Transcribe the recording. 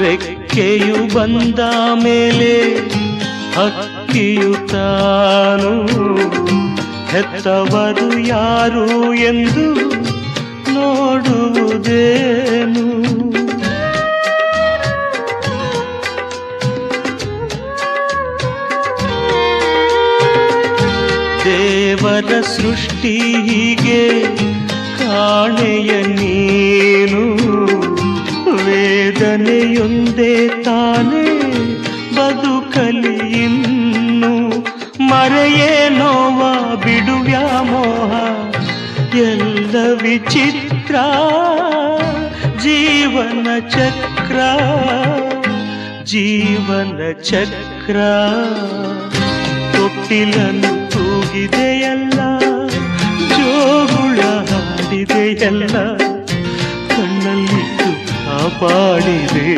ರೆಕ್ಕೆಯು ಬಂದ ಮೇಲೆ ಹಕ್ಕಿಯು ತಾನು ಹೆತ್ತವರು ಯಾರು ಎಂದು ನೋಡುವುದೇನು. ದೇವರ ಸೃಷ್ಟಿ ಹೀಗೆ ಕಾಣೆಯ ನೀನು, ವೇದನೆಯೊಂದೇ ತಾನೇ ಬದುಕಲಿ ಇನ್ನು. ಮರೆಯೇ ನೋವ ಬಿಡು ವ್ಯಾಮೋಹ ಎಲ್ಲ ವಿಚಿತ್ರ, ಜೀವನ ಚಕ್ರ ಜೀವನ ಚಕ್ರ. ತೊಟ್ಟಿಲನ್ನು ತೂಗಿದೆಯಲ್ಲ, ಜೋಗುಳ ಹಾಡಿದೆಯಲ್ಲ, ಕಣ್ಣಲ್ಲಿಟ್ಟು ಕಾಪಾಡಿದೆ